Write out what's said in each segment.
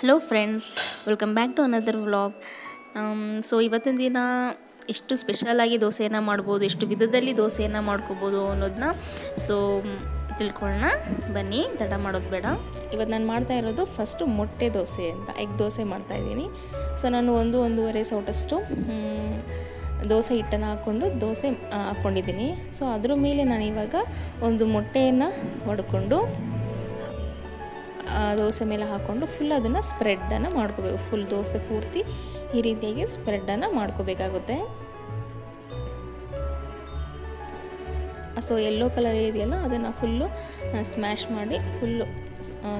Hello friends, welcome back to another vlog. So ಇವತ್ತಿನ ದಿನ ಎಷ್ಟು ಸ್ಪೆಷಲಾಗಿ ದೋಸೆಯನ್ನು ಮಾಡ್ಬೋದು, ಎಷ್ಟು ವಿಧದಲ್ಲಿ ದೋಸೆಯನ್ನು ಮಾಡ್ಕೋಬೋದು ಅನ್ನೋದನ್ನ ತಿಳ್ಕೊಳ್ಳೋಣ ಬನ್ನಿ. ತಡ ಮಾಡೋದು ಬೇಡ. ಇವತ್ತು ನಾನು ಮಾಡ್ತಾ ಇರೋದು ಫಸ್ಟು ಮೊಟ್ಟೆ ದೋಸೆ ಅಂತ, ಎಗ್ ದೋಸೆ ಮಾಡ್ತಾಯಿದ್ದೀನಿ. ಸೊ ನಾನು ಒಂದೂವರೆ ಸೌಟಷ್ಟು ದೋಸೆ ಹಿಟ್ಟನ್ನು ಹಾಕ್ಕೊಂಡು ದೋಸೆ ಹಾಕ್ಕೊಂಡಿದ್ದೀನಿ. ಸೊ ಅದ್ರ ಮೇಲೆ ನಾನು ಇವಾಗ ಒಂದು ಮೊಟ್ಟೆಯನ್ನು ಹೊಡ್ಕೊಂಡು ದೋಸೆ ಮೇಲೆ ಹಾಕ್ಕೊಂಡು ಫುಲ್ ಅದನ್ನು ಸ್ಪ್ರೆಡ್ಡನ್ನು ಮಾಡ್ಕೋಬೇಕು. ಫುಲ್ ದೋಸೆ ಪೂರ್ತಿ ಈ ರೀತಿಯಾಗಿ ಸ್ಪ್ರೆಡ್ಡನ್ನು ಮಾಡ್ಕೋಬೇಕಾಗುತ್ತೆ. ಸೊ ಯೆಲ್ಲೋ ಕಲರ್ ಇದೆಯಲ್ಲ ಅದನ್ನು ಫುಲ್ಲು ಸ್ಮ್ಯಾಶ್ ಮಾಡಿ ಫುಲ್ಲು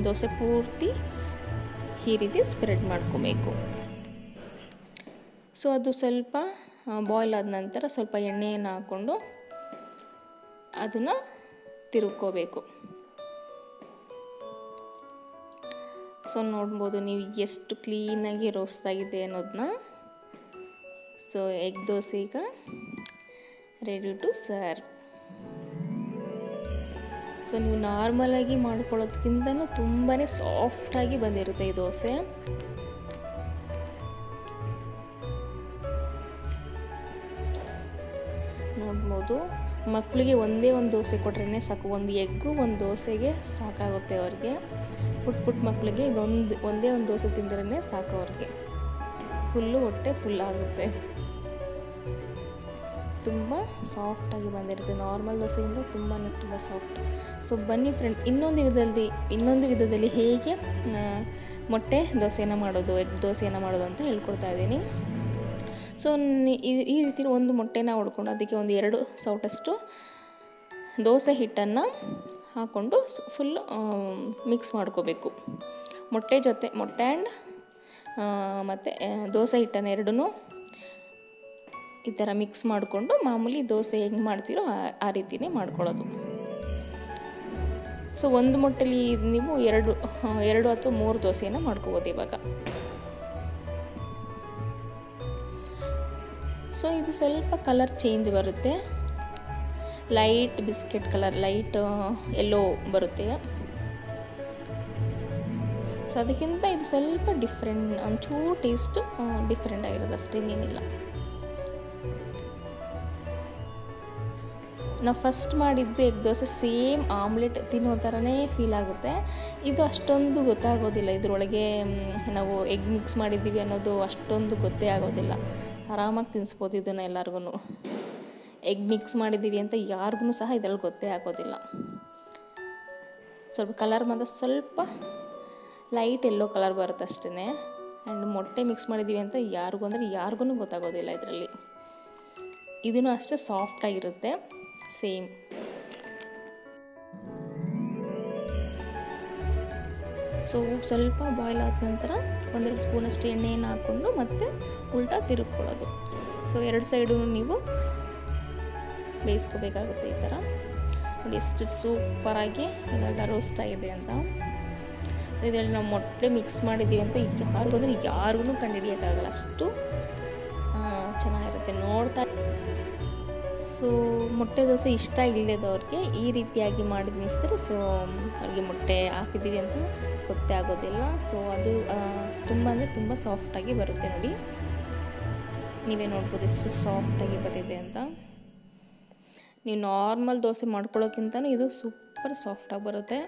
ದೋಸೆ ಪೂರ್ತಿ ಈ ರೀತಿ ಸ್ಪ್ರೆಡ್ ಮಾಡ್ಕೋಬೇಕು. ಸೊ ಅದು ಸ್ವಲ್ಪ ಬಾಯ್ಲ್ ಆದ ನಂತರ ಸ್ವಲ್ಪ ಎಣ್ಣೆಯನ್ನು ಹಾಕ್ಕೊಂಡು ಅದನ್ನು ತಿರುಗ್ಕೋಬೇಕು. ಸೊ ನೋಡ್ಬೋದು ನೀವು ಎಷ್ಟು ಕ್ಲೀನಾಗಿ ರೋಸ್ಟ್ ಆಗಿದೆ ಅನ್ನೋದನ್ನ. ಸೊ ಎಗ್ ದೋಸೆ ಈಗ ರೆಡಿ ಟು ಸರ್ವ್. ಸೊ ನೀವು ನಾರ್ಮಲಾಗಿ ಮಾಡ್ಕೊಳ್ಳೋದಕ್ಕಿಂತನೂ ತುಂಬಾ ಸಾಫ್ಟಾಗಿ ಬಂದಿರುತ್ತೆ ಈ ದೋಸೆ. ನೋಡ್ಬೋದು, ಮಕ್ಕಳಿಗೆ ಒಂದೇ ಒಂದು ದೋಸೆ ಕೊಟ್ರೇ ಸಾಕು, ಒಂದು ಎಗ್ಗು ಒಂದು ದೋಸೆಗೆ ಸಾಕಾಗುತ್ತೆ ಅವ್ರಿಗೆ. ಪುಟ್ಟ ಮಕ್ಕಳಿಗೆ ಒಂದೇ ಒಂದು ದೋಸೆ ತಿಂದ್ರೇ ಸಾಕು ಅವ್ರಿಗೆ, ಫುಲ್ಲು ಹೊಟ್ಟೆ ಫುಲ್ ಆಗುತ್ತೆ. ತುಂಬ ಸಾಫ್ಟಾಗಿ ಬಂದಿರುತ್ತೆ, ನಾರ್ಮಲ್ ದೋಸೆಗಿಂತ ತುಂಬ ಸಾಫ್ಟ್. ಸೊ ಬನ್ನಿ ಫ್ರೆಂಡ್, ಇನ್ನೊಂದು ವಿಧದಲ್ಲಿ ಹೇಗೆ ಮೊಟ್ಟೆ ದೋಸೆಯನ್ನು ಮಾಡೋದು, ಎಗ್ ದೋಸೆಯನ್ನು ಮಾಡೋದು ಅಂತ ಹೇಳ್ಕೊಡ್ತಾ ಇದ್ದೀನಿ. ಸೊ ಈ ರೀತಿ ಒಂದು ಮೊಟ್ಟೆನ ಹೊಡ್ಕೊಂಡು ಅದಕ್ಕೆ ಒಂದು 2 ಸೌಟಷ್ಟು ದೋಸೆ ಹಿಟ್ಟನ್ನು ಹಾಕ್ಕೊಂಡು ಫುಲ್ ಮಿಕ್ಸ್ ಮಾಡ್ಕೋಬೇಕು. ಮೊಟ್ಟೆ ಆ್ಯಂಡ್ ಮತ್ತು ದೋಸೆ ಹಿಟ್ಟನ್ನು ಎರಡೂ ಈ ಥರ ಮಿಕ್ಸ್ ಮಾಡಿಕೊಂಡು ಮಾಮೂಲಿ ದೋಸೆ ಹೆಂಗೆ ಮಾಡ್ತೀರೋ ಆ ರೀತಿಯೇ ಮಾಡ್ಕೊಳ್ಳೋದು. ಸೊ ಒಂದು ಮೊಟ್ಟೆಲಿ ನೀವು 2 ಅಥವಾ 3 ದೋಸೆಯನ್ನು ಮಾಡ್ಕೋಬೋದು ಇವಾಗ. ಸೊ ಇದು ಸ್ವಲ್ಪ ಕಲರ್ ಚೇಂಜ್ ಬರುತ್ತೆ, light biscuit colour, light yellow ಬರುತ್ತೆ. ಸೊ ಅದಕ್ಕಿಂತ ಇದು ಸ್ವಲ್ಪ ಡಿಫ್ರೆಂಟ್, ಒಂಚೂರು ಟೇಸ್ಟು ಡಿಫ್ರೆಂಟ್ ಆಗಿರೋದು ಅಷ್ಟೇನೇನಿಲ್ಲ. ನಾವು ಫಸ್ಟ್ ಮಾಡಿದ್ದು ಎಗ್ ದೋಸೆ ಸೇಮ್ ಆಮ್ಲೆಟ್ ತಿನ್ನೋ ಥರನೇ ಫೀಲ್ ಆಗುತ್ತೆ. ಇದು ಅಷ್ಟೊಂದು ಗೊತ್ತಾಗೋದಿಲ್ಲ, ಇದರೊಳಗೆ ನಾವು ಎಗ್ ಮಿಕ್ಸ್ ಮಾಡಿದ್ದೀವಿ ಅನ್ನೋದು ಅಷ್ಟೊಂದು ಗೊತ್ತೇ ಆಗೋದಿಲ್ಲ. ಆರಾಮಾಗಿ ತಿನ್ನಿಸ್ಬೋದು ಇದನ್ನು ಎಲ್ಲರಿಗೂ. ಎಗ್ ಮಿಕ್ಸ್ ಮಾಡಿದ್ದೀವಿ ಅಂತ ಯಾರಿಗೂ ಸಹ ಇದರಲ್ಲಿ ಗೊತ್ತೇ ಆಗೋದಿಲ್ಲ. ಸ್ವಲ್ಪ ಕಲರ್ ಮಾತ್ರ ಸ್ವಲ್ಪ ಲೈಟ್ ಯೆಲ್ಲೋ ಕಲರ್ ಬರುತ್ತೆ ಅಷ್ಟೇ. ಆ್ಯಂಡ್ ಮೊಟ್ಟೆ ಮಿಕ್ಸ್ ಮಾಡಿದ್ದೀವಿ ಅಂತ ಯಾರಿಗೂ ಗೊತ್ತಾಗೋದಿಲ್ಲ ಇದರಲ್ಲಿ. ಇದೂ ಅಷ್ಟೇ ಸಾಫ್ಟಾಗಿರುತ್ತೆ ಸೇಮ್. ಸೊ ಸ್ವಲ್ಪ ಬಾಯ್ಲ್ ಆದ ನಂತರ 1-2 ಸ್ಪೂನಷ್ಟು ಎಣ್ಣೆಯನ್ನು ಹಾಕ್ಕೊಂಡು ಮತ್ತೆ ಉಲ್ಟಾ ತಿರುಗ್ಕೊಳ್ಳೋದು. ಸೊ 2 ಸೈಡು ನೀವು ಬೇಯಿಸ್ಕೋಬೇಕಾಗುತ್ತೆ ಈ ಥರ. ಎಷ್ಟು ಸೂಪರಾಗಿ ಇವಾಗ ರೋಸ್ಟ್ ಆಗಿದೆ ಅಂತ. ಇದರಲ್ಲಿ ನಾವು ಮೊಟ್ಟೆ ಮಿಕ್ಸ್ ಮಾಡಿದ್ದೀವಿ ಅಂತ ಯಾರಿಗೂ ಕಂಡುಹಿಡಿಯೋಕ್ಕಾಗಲ್ಲ, ಅಷ್ಟು ಚೆನ್ನಾಗಿರುತ್ತೆ ನೋಡ್ತಾ. ಸೊ ಮೊಟ್ಟೆ ದೋಸೆ ಇಷ್ಟ ಇಲ್ಲದವ್ರಿಗೆ ಈ ರೀತಿಯಾಗಿ ಮಾಡಿ ನಿಲ್ಲಿಸಿದ್ರೆ ಸೊ ಅವ್ರಿಗೆ ಮೊಟ್ಟೆ ಹಾಕಿದ್ದೀವಿ ಅಂತ ಗೊತ್ತೇ ಆಗೋದಿಲ್ಲ. ಸೊ ಅದು ತುಂಬ ಸಾಫ್ಟಾಗಿ ಬರುತ್ತೆ ನೋಡಿ. ನೀವೇ ನೋಡ್ಬೋದು ಎಷ್ಟು ಸಾಫ್ಟಾಗಿ ಬಂದಿದೆ ಅಂತ. ನೀವು ನಾರ್ಮಲ್ ದೋಸೆ ಮಾಡ್ಕೊಳ್ಳೋಕ್ಕಿಂತನೂ ಇದು ಸೂಪರ್ ಸಾಫ್ಟಾಗಿ ಬರುತ್ತೆ.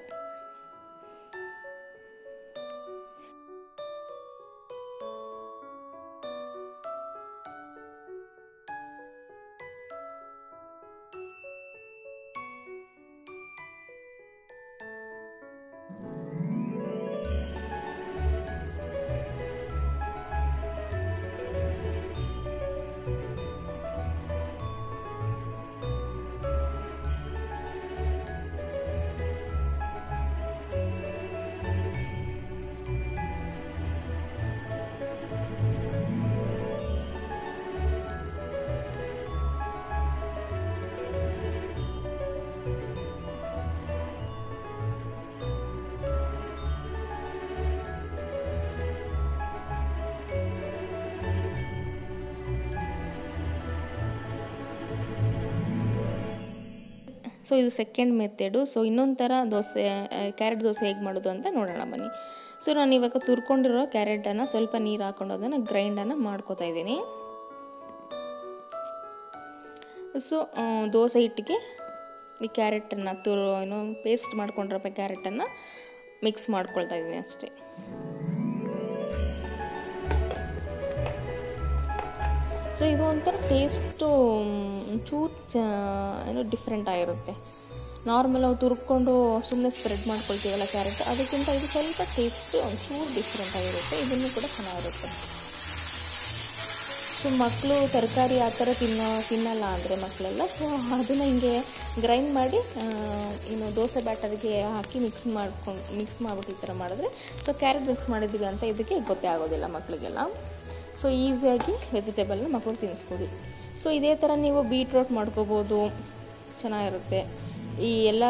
ಸೊ ಇದು ಸೆಕೆಂಡ್ ಮೆಥಡು. ಸೊ ಇನ್ನೊಂದು ಥರ ದೋಸೆ, ಕ್ಯಾರೆಟ್ ದೋಸೆ ಹೇಗೆ ಮಾಡೋದು ಅಂತ ನೋಡೋಣ ಬನ್ನಿ. ಸೊ ನಾನು ಇವಾಗ ತುರ್ಕೊಂಡಿರೋ ಕ್ಯಾರೆಟನ್ನು ಸ್ವಲ್ಪ ನೀರು ಹಾಕ್ಕೊಂಡು ಅದನ್ನು ಗ್ರೈಂಡನ್ನು ಮಾಡ್ಕೋತಾ ಇದ್ದೀನಿ. ಸೊ ದೋಸೆ ಹಿಟ್ಟಿಗೆ ಈ ಕ್ಯಾರೆಟನ್ನು ಪೇಸ್ಟ್ ಮಾಡ್ಕೊಂಡಿರೋ ಕ್ಯಾರೆಟನ್ನು ಮಿಕ್ಸ್ ಮಾಡ್ಕೊಳ್ತಾ ಇದ್ದೀನಿ ಅಷ್ಟೇ. ಸೊ ಇದು ಒಂಥರ ಟೇಸ್ಟು ಚೂರು ಡಿಫ್ರೆಂಟ್ ಆಗಿರುತ್ತೆ. ನಾರ್ಮಲ್ ನಾವು ತುರ್ಕೊಂಡು ಸುಮ್ಮನೆ ಸ್ಪ್ರೆಡ್ ಮಾಡ್ಕೊಳ್ತೀವಲ್ಲ ಕ್ಯಾರೆಟ್, ಅದಕ್ಕಿಂತ ಇದು ಸ್ವಲ್ಪ ಟೇಸ್ಟು ಒಂಚೂರು ಡಿಫ್ರೆಂಟ್ ಆಗಿರುತ್ತೆ. ಇದನ್ನು ಕೂಡ ಚೆನ್ನಾಗಿರುತ್ತೆ. ಸೊ ಮಕ್ಕಳು ತರಕಾರಿ ಆ ಥರ ತಿನ್ನಲ್ಲ ಅಂದರೆ ಮಕ್ಕಳೆಲ್ಲ, ಸೊ ಅದನ್ನು ಹಿಂಗೆ ಗ್ರೈಂಡ್ ಮಾಡಿ ದೋಸೆ ಬ್ಯಾಟರ್ಗೆ ಹಾಕಿ ಮಿಕ್ಸ್ ಮಾಡಿಬಿಟ್ಟು ಈ ಥರ ಮಾಡಿದ್ರೆ, ಸೊ ಕ್ಯಾರೆಟ್ ಮಿಕ್ಸ್ ಮಾಡಿದ್ದೀವಿ ಅಂತ ಇದಕ್ಕೆ ಗೊತ್ತೇ ಆಗೋದಿಲ್ಲ ಮಕ್ಕಳಿಗೆಲ್ಲ. ಸೊ ಈಸಿಯಾಗಿ ವೆಜಿಟೇಬಲ್ನ ಮಕ್ಕಳಿಗೆ ತಿನ್ನಿಸ್ಬೋದು. ಸೊ ಇದೇ ಥರ ನೀವು ಬೀಟ್ರೋಟ್ ಮಾಡ್ಕೋಬೋದು, ಚೆನ್ನಾಗಿರುತ್ತೆ. ಈ ಎಲ್ಲ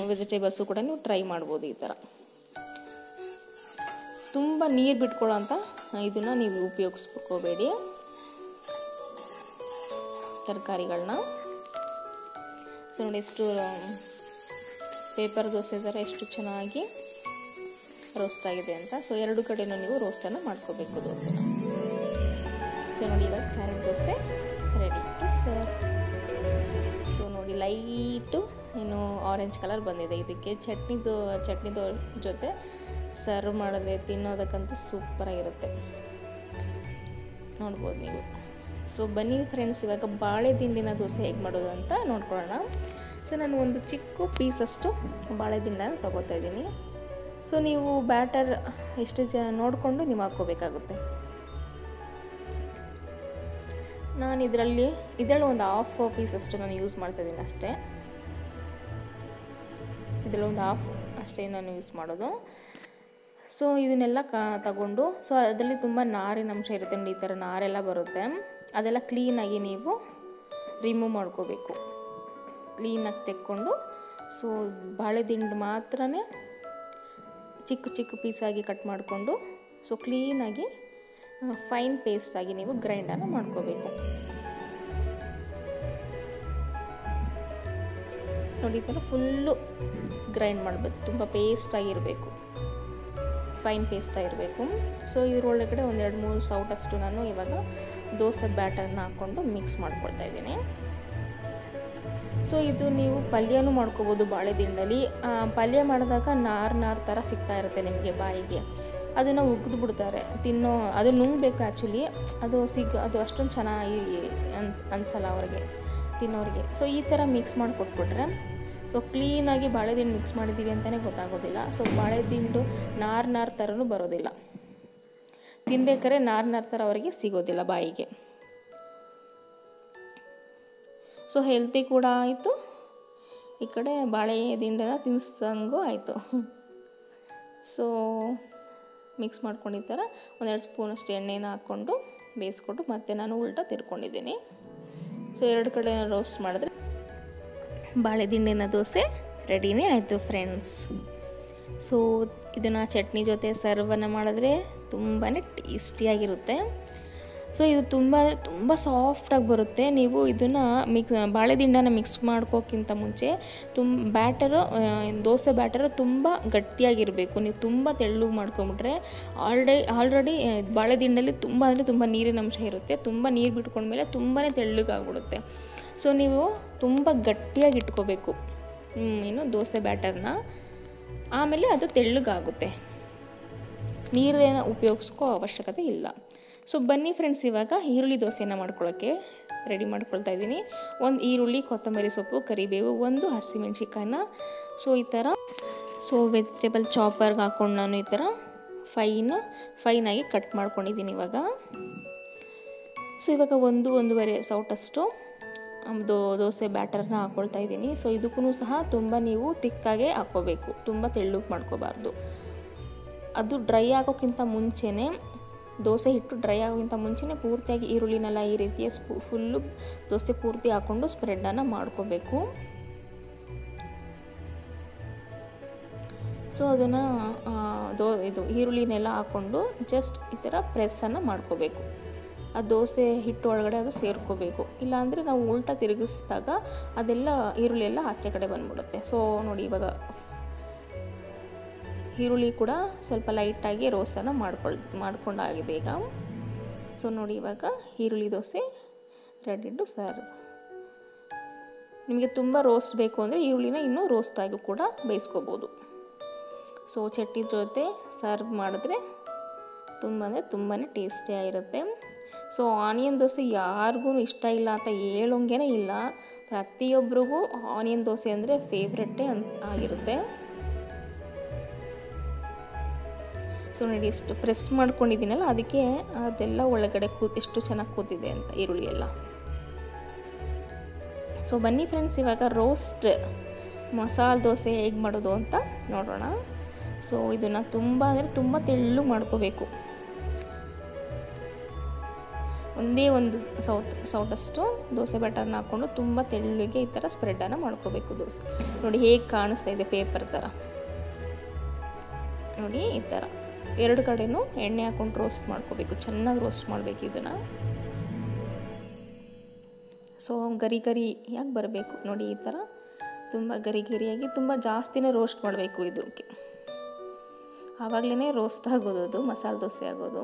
ವೆಜಿಟೇಬಲ್ಸು ಕೂಡ ನೀವು ಟ್ರೈ ಮಾಡ್ಬೋದು. ಈ ಥರ ತುಂಬ ನೀರು ಬಿಟ್ಕೊಳ್ಳೋ ಅಂಥ ಇದನ್ನು ನೀವು ಉಪಯೋಗಿಸ್ಕೋಬೇಡಿ ತರಕಾರಿಗಳನ್ನ. ಸೊ ನೋಡಿ ಎಷ್ಟು ಪೇಪರ್ ದೋಸೆ ಥರ ಎಷ್ಟು ಚೆನ್ನಾಗಿ ರೋಸ್ಟ್ ಆಗಿದೆ ಅಂತ. ಸೊ ಎರಡು ಕಡೆಯೂ ನೀವು ರೋಸ್ಟನ್ನು ಮಾಡ್ಕೋಬೇಕು ದೋಸೆನ. ಸೊ ನೋಡಿ ಇವಾಗ carrot dosa ready to serve. So ನೋಡಿ ಲೈಟು ಆರೆಂಜ್ ಕಲರ್ ಬಂದಿದೆ. ಇದಕ್ಕೆ ಚಟ್ನಿ ಜೊತೆ ಸರ್ವ್ ಮಾಡಿದ್ರೆ ತಿನ್ನೋದಕ್ಕಂತೂ ಸೂಪರಾಗಿರುತ್ತೆ, ನೋಡ್ಬೋದು ನೀವು. ಸೊ ಬನ್ನಿ ಫ್ರೆಂಡ್ಸ್, ಇವಾಗ ಬಾಳೆ ದಿಂಡಿನ ದೋಸೆ ಹೇಗೆ ಮಾಡೋದು ಅಂತ ನೋಡ್ಕೊಳ್ಳೋಣ. ಸೊ ನಾನು ಒಂದು ಚಿಕ್ಕ ಪೀಸಷ್ಟು ಬಾಳೆ ದಿಂಡನ ತೊಗೋತಾ ಇದ್ದೀನಿ. ಸೊ ನೀವು ಬ್ಯಾಟರ್ ಎಷ್ಟು ನೋಡಿಕೊಂಡು ನೀವು ಹಾಕ್ಕೋಬೇಕಾಗುತ್ತೆ. ನಾನು ಇದರಲ್ಲಿ ಒಂದು ಹಾಫ್ ಪೀಸಷ್ಟು ನಾನು ಯೂಸ್ ಮಾಡ್ತಾಯಿದ್ದೀನಿ ಅಷ್ಟೇ. ಇದರಲ್ಲಿ ಒಂದು ಹಾಫ್ ಅಷ್ಟೇ ನಾನು ಯೂಸ್ ಮಾಡೋದು. ಸೊ ಇದನ್ನೆಲ್ಲ ತಗೊಂಡು, ಸೊ ಅದರಲ್ಲಿ ತುಂಬ ನಾರಿನ ಅಂಶ ಇರುತ್ತೆ ನೋಡಿ, ಈ ಥರ ನಾರೆಲ್ಲ ಬರುತ್ತೆ. ಅದೆಲ್ಲ ಕ್ಲೀನಾಗಿ ನೀವು ರಿಮೂವ್ ಮಾಡ್ಕೋಬೇಕು. ಕ್ಲೀನಾಗಿ ತೆಕ್ಕೊಂಡು, ಸೊ ಬಾಳೆ ದಿಂಡು ಮಾತ್ರ ಚಿಕ್ಕ ಚಿಕ್ಕ ಪೀಸಾಗಿ ಕಟ್ ಮಾಡಿಕೊಂಡು, ಸೊ ಕ್ಲೀನಾಗಿ ಫೈನ್ ಪೇಸ್ಟಾಗಿ ನೀವು ಗ್ರೈಂಡನ್ನು ಮಾಡ್ಕೋಬೇಕು. ನೋಡಿ ಈ ಥರ ಫುಲ್ಲು ಗ್ರೈಂಡ್ ಮಾಡಬೇಕು, ತುಂಬ ಪೇಸ್ಟಾಗಿರಬೇಕು, ಫೈನ್ ಪೇಸ್ಟಾಗಿರಬೇಕು. ಸೊ ಇದರೊಳಗಡೆ 1-2-3 ಸೌಟಷ್ಟು ನಾನು ಇವಾಗ ದೋಸೆ ಬ್ಯಾಟರ್ನ ಹಾಕ್ಕೊಂಡು ಮಿಕ್ಸ್ ಮಾಡ್ಕೊಳ್ತಾ ಇದ್ದೀನಿ. ಸೊ ಇದು ನೀವು ಪಲ್ಯನೂ ಮಾಡ್ಕೋಬೋದು ಬಾಳೆ ದಿಂಡಲ್ಲಿ. ಪಲ್ಯ ಮಾಡಿದಾಗ ನಾರು ಥರ ಸಿಗ್ತಾ ಇರುತ್ತೆ ನಿಮಗೆ ಬಾಯಿಗೆ, ಅದನ್ನು ಉಗಿದು ಬಿಡ್ತಾರೆ. ಅದು ನುಂಗಬೇಕು ಆ್ಯಕ್ಚುಲಿ, ಅದು ಅಷ್ಟೊಂದು ಚೆನ್ನಾಗಿ ಅನಿಸಲ್ಲ ಅವ್ರಿಗೆ ತಿನ್ನೋರಿಗೆ. ಸೊ ಈ ಥರ ಮಿಕ್ಸ್ ಮಾಡಿ ಕೊಟ್ಬಿಟ್ರೆ, ಸೊ ಕ್ಲೀನಾಗಿ ಬಾಳೆ ದಿಂಡು ಮಿಕ್ಸ್ ಮಾಡಿದ್ದೀವಿ ಅಂತಲೇ ಗೊತ್ತಾಗೋದಿಲ್ಲ. ಸೊ ಬಾಳೆ ದಿಂಡು ನಾರು ಥರನೂ ಬರೋದಿಲ್ಲ, ತಿನ್ಬೇಕಾದ್ರೆ ನಾರು ಥರ ಅವರಿಗೆ ಸಿಗೋದಿಲ್ಲ ಬಾಯಿಗೆ. ಸೊ ಹೆಲ್ತಿ ಕೂಡ ಆಯಿತು, ಈ ಕಡೆ ಬಾಳೆ ದಿಂಡನ್ನ ತಿನ್ನಿಸ್ದಂಗೂ ಆಯಿತು. ಸೊ ಮಿಕ್ಸ್ ಮಾಡ್ಕೊಂಡು ಈ ಥರ 1-2 ಸ್ಪೂನಷ್ಟು ಎಣ್ಣೆನ ಹಾಕ್ಕೊಂಡು ಬೇಯಿಸ್ಕೊಂಡು ಮತ್ತೆ ನಾನು ಉಲ್ಟಾ ತಿರ್ಕೊಂಡಿದ್ದೀನಿ. ಸೊ 2 ಕಡೆ ರೋಸ್ಟ್ ಮಾಡಿದ್ರೆ ಬಾಳೆ ದಿಂಡಿನ ದೋಸೆ ರೆಡಿನೇ ಆಯಿತು ಫ್ರೆಂಡ್ಸ್. ಸೊ ಇದನ್ನು ಚಟ್ನಿ ಜೊತೆ ಸರ್ವನ್ನು ಮಾಡಿದ್ರೆ ತುಂಬಾ ಟೇಸ್ಟಿಯಾಗಿರುತ್ತೆ. ಸೊ ಇದು ತುಂಬ ಸಾಫ್ಟಾಗಿ ಬರುತ್ತೆ. ನೀವು ಇದನ್ನು ಬಾಳೆ ದಿಂಡನ್ನು ಮಿಕ್ಸ್ ಮಾಡ್ಕೋಕ್ಕಿಂತ ಮುಂಚೆ ದೋಸೆ ಬ್ಯಾಟರು ತುಂಬ ಗಟ್ಟಿಯಾಗಿರಬೇಕು. ನೀವು ತುಂಬ ತೆಳ್ಳಗೆ ಮಾಡ್ಕೊಂಬಿಟ್ರೆ ಆಲ್ರೆಡಿ ಬಾಳೆ ದಿಂಡಲ್ಲಿ ತುಂಬ ನೀರಿನ ಅಂಶ ಇರುತ್ತೆ. ತುಂಬ ನೀರು ಬಿಟ್ಕೊಂಡ್ಮೇಲೆ ತುಂಬಾ ತೆಳ್ಳಗಾಗ್ಬಿಡುತ್ತೆ. ಸೊ ನೀವು ತುಂಬ ಗಟ್ಟಿಯಾಗಿ ಇಟ್ಕೋಬೇಕು ದೋಸೆ ಬ್ಯಾಟರ್ನ, ಆಮೇಲೆ ಅದು ತೆಳ್ಳಗಾಗುತ್ತೆ. ನೀರೇನ ಉಪಯೋಗಿಸ್ಕೋ ಅವಶ್ಯಕತೆ ಇಲ್ಲ. ಸೊ ಬನ್ನಿ ಫ್ರೆಂಡ್ಸ್, ಇವಾಗ ಈರುಳ್ಳಿ ದೋಸೆಯನ್ನು ಮಾಡ್ಕೊಳ್ಳೋಕ್ಕೆ ರೆಡಿ ಮಾಡ್ಕೊಳ್ತಾ ಇದ್ದೀನಿ. 1 ಈರುಳ್ಳಿ, ಕೊತ್ತಂಬರಿ ಸೊಪ್ಪು, ಕರಿಬೇವು, 1 ಹಸಿಮೆಣ್ಸಿಕಾಯಿನ ಸೊ ಈ ಥರ ವೆಜಿಟೇಬಲ್ ಚಾಪರ್ಗೆ ಹಾಕ್ಕೊಂಡು ನಾನು ಈ ಥರ ಫೈನಾಗಿ ಕಟ್ ಮಾಡ್ಕೊಂಡಿದ್ದೀನಿ ಇವಾಗ. ಸೊ ಇವಾಗ 1-1.5 ಸೌಟಷ್ಟು ದೋಸೆ ಬ್ಯಾಟರ್ನ ಹಾಕ್ಕೊಳ್ತಾ ಇದ್ದೀನಿ. ಸೊ ಇದಕ್ಕೂ ಸಹ ತುಂಬ ನೀವು ತಿಕ್ಕಾಗೆ ಹಾಕ್ಕೋಬೇಕು, ತುಂಬ ತೆಳ್ಳಗೆ ಮಾಡ್ಕೋಬಾರ್ದು. ಅದು ಡ್ರೈ ಆಗೋಕ್ಕಿಂತ ಮುಂಚೆನೇ, ದೋಸೆ ಹಿಟ್ಟು ಡ್ರೈ ಆಗೋಕ್ಕಿಂತ ಮುಂಚೆನೇ ಪೂರ್ತಿಯಾಗಿ ಈರುಳ್ಳಿನೆಲ್ಲ ಈ ರೀತಿಯ ಫುಲ್ಲು ದೋಸೆ ಪೂರ್ತಿ ಹಾಕ್ಕೊಂಡು ಸ್ಪ್ರೆಡನ್ನು ಮಾಡ್ಕೋಬೇಕು. ಸೊ ಅದನ್ನು ಇದು ಈರುಳ್ಳಿನೆಲ್ಲ ಹಾಕ್ಕೊಂಡು ಜಸ್ಟ್ ಈ ಥರ ಪ್ರೆಸ್ಸನ್ನು ಮಾಡ್ಕೋಬೇಕು. ಆ ದೋಸೆ ಹಿಟ್ಟು ಒಳಗಡೆ ಅದು ಸೇರ್ಕೋಬೇಕು. ಇಲ್ಲಾಂದರೆ ನಾವು ಉಲ್ಟಾ ತಿರುಗಿಸಿದಾಗ ಅದೆಲ್ಲ ಈರುಳ್ಳಿ ಎಲ್ಲ ಆಚೆ ಕಡೆ ಬಂದ್ಬಿಡುತ್ತೆ. ಸೊ ನೋಡಿ ಇವಾಗ ಈರುಳ್ಳಿ ಕೂಡ ಸ್ವಲ್ಪ ಲೈಟಾಗಿ ರೋಸ್ಟನ್ನು ಮಾಡ್ಕೊಂಡಾಗಿದೆ ಈಗ. ಸೊ ನೋಡಿ ಇವಾಗ ಈರುಳ್ಳಿ ದೋಸೆ ರೆಡಿ ಟು ಸರ್ವ್. ನಿಮಗೆ ತುಂಬ ರೋಸ್ಟ್ ಬೇಕು ಅಂದರೆ ಈರುಳ್ಳಿನ ಇನ್ನೂ ರೋಸ್ಟಾಗಿ ಕೂಡ ಬೇಯಿಸ್ಕೋಬೋದು. ಸೊ ಚಟ್ನಿ ಜೊತೆ ಸರ್ವ್ ಮಾಡಿದ್ರೆ ತುಂಬಾ ಟೇಸ್ಟಿಯಾಗಿರುತ್ತೆ. ಸೊ ಆನಿಯನ್ ದೋಸೆ ಯಾರಿಗೂ ಇಷ್ಟ ಇಲ್ಲ ಅಂತ ಹೇಳೋಂಗೇ ಇಲ್ಲ. ಪ್ರತಿಯೊಬ್ಬರಿಗೂ ಆನಿಯನ್ ದೋಸೆ ಅಂದರೆ ಫೇವ್ರೆಟ್ಟೇ ಆಗಿರುತ್ತೆ. ಸೊ ನೋಡಿ ಎಷ್ಟು ಪ್ರೆಸ್ ಮಾಡ್ಕೊಂಡಿದ್ದೀನಲ್ಲ, ಅದಕ್ಕೆ ಅದೆಲ್ಲ ಒಳಗಡೆ ಎಷ್ಟು ಚೆನ್ನಾಗಿ ಕೂತಿದೆ ಅಂತ ಈರುಳ್ಳಿ ಎಲ್ಲ. ಸೊ ಬನ್ನಿ ಫ್ರೆಂಡ್ಸ್, ಇವಾಗ ರೋಸ್ಟ್ ಮಸಾಲೆ ದೋಸೆ ಹೇಗೆ ಮಾಡೋದು ಅಂತ ನೋಡೋಣ. ಸೊ ಇದನ್ನು ತುಂಬ ತೆಳ್ಳಗೆ ಮಾಡ್ಕೋಬೇಕು. ಒಂದೇ ಒಂದು ಸೌಟಷ್ಟು ದೋಸೆ ಬ್ಯಾಟರ್ನ ಹಾಕ್ಕೊಂಡು ತುಂಬ ತೆಳ್ಳಗೆ ಈ ಥರ ಸ್ಪ್ರೆಡನ್ನು ಮಾಡ್ಕೋಬೇಕು ದೋಸೆ. ನೋಡಿ ಹೇಗೆ ಕಾಣಿಸ್ತಾ ಇದೆ, ಪೇಪರ್ ಥರ. ನೋಡಿ ಈ ಥರ ಎರಡು ಕಡೆನೂ ಎಣ್ಣೆ ಹಾಕ್ಕೊಂಡು ರೋಸ್ಟ್ ಮಾಡ್ಕೋಬೇಕು. ಚೆನ್ನಾಗಿ ರೋಸ್ಟ್ ಮಾಡಬೇಕು ಇದನ್ನು. ಸೊ ಗರಿಯಾಗಿ ಬರಬೇಕು ನೋಡಿ ಈ ಥರ. ತುಂಬ ಗರಿಯಾಗಿ ತುಂಬ ಜಾಸ್ತಿನೇ ರೋಸ್ಟ್ ಮಾಡಬೇಕು ಇದಕ್ಕೆ. ಆವಾಗಲೇ ರೋಸ್ಟ್ ಆಗೋದು, ಅದು ಮಸಾಲೆ ದೋಸೆ ಆಗೋದು.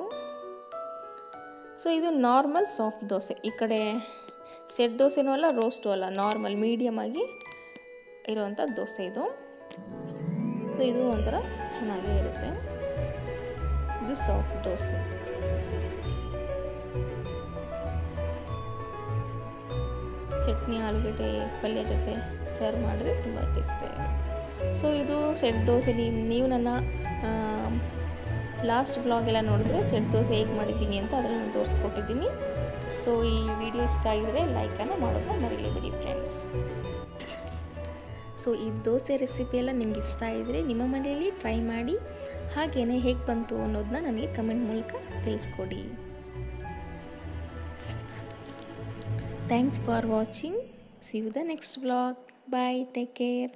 ಸೊ ಇದು ನಾರ್ಮಲ್ ಸಾಫ್ಟ್ ದೋಸೆ. ಈ ಕಡೆ ಸೆಟ್ ದೋಸೆನೂ ಅಲ್ಲ, ರೋಸ್ಟು ಅಲ್ಲ, ನಾರ್ಮಲ್ ಮೀಡಿಯಮ್ ಆಗಿ ಇರೋವಂಥ ದೋಸೆ ಇದು. ಸೊ ಇದು ಒಂಥರ ಚೆನ್ನಾಗೇ ಇರುತ್ತೆ. ಇದು ಸಾಫ್ಟ್ ದೋಸೆ. ಚಟ್ನಿ ಆಲೂಗಡ್ಡೆ ಪಲ್ಯ ಜೊತೆ ಸರ್ವ್ ಮಾಡಿದ್ರೆ ತುಂಬ ಟೇಸ್ಟಿಯಾಗಿರುತ್ತೆ. ಸೊ ಇದು ಸೆಟ್ ದೋಸೆ. ನೀವು ನನ್ನ ಲಾಸ್ಟ್ ಬ್ಲಾಗೆಲ್ಲ ನೋಡಿದ್ರೆ ಸೆಟ್ ದೋಸೆ ಹೇಗೆ ಮಾಡಿದ್ದೀನಿ ಅಂತ ಅದನ್ನು ನಾನು ತೋರಿಸ್ಕೊಟ್ಟಿದ್ದೀನಿ. ಸೊ ಈ ವಿಡಿಯೋ ಇಷ್ಟ ಆಗಿದರೆ ಲೈಕನ್ನು ಮಾಡೋದನ್ನ ಮರೀಲೇಬೇಡಿ ಫ್ರೆಂಡ್ಸ್. ಸೊ ಈ ದೋಸೆ ರೆಸಿಪಿ ಎಲ್ಲ ನಿಮ್ಗೆ ಇಷ್ಟ ಆಗಿದರೆ ನಿಮ್ಮ ಮನೆಯಲ್ಲಿ ಟ್ರೈ ಮಾಡಿ, ಹಾಗೆಯೇ ಹೇಗೆ ಬಂತು ಅನ್ನೋದನ್ನ ನನಗೆ ಕಮೆಂಟ್ ಮೂಲಕ ತಿಳಿಸ್ಕೊಡಿ. Thanks for watching. See you the next blog. Bye, take care.